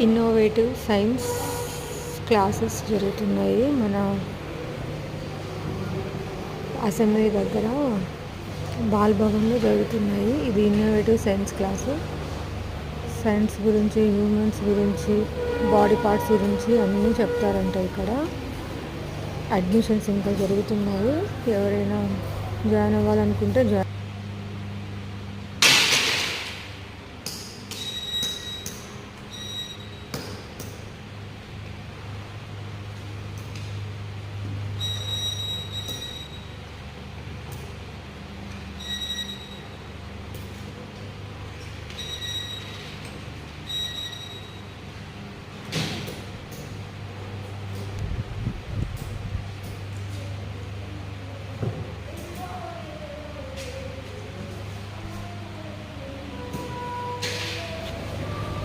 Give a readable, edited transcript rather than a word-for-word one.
Innovative science classes జరుగుతున్నాయి మన assembly దగ్గర బాల్ భవన్లో జరుగుతున్నాయి. ఇది ఇన్నోవేటివ్ సైన్స్ క్లాసు. సైన్స్ గురించి, హ్యూమన్స్ గురించి, బాడీ పార్ట్స్ గురించి అన్నీ చెప్తారంట. ఇక్కడ అడ్మిషన్స్ ఇంకా జరుగుతున్నాయి. ఎవరైనా జాయిన్ అవ్వాలనుకుంటే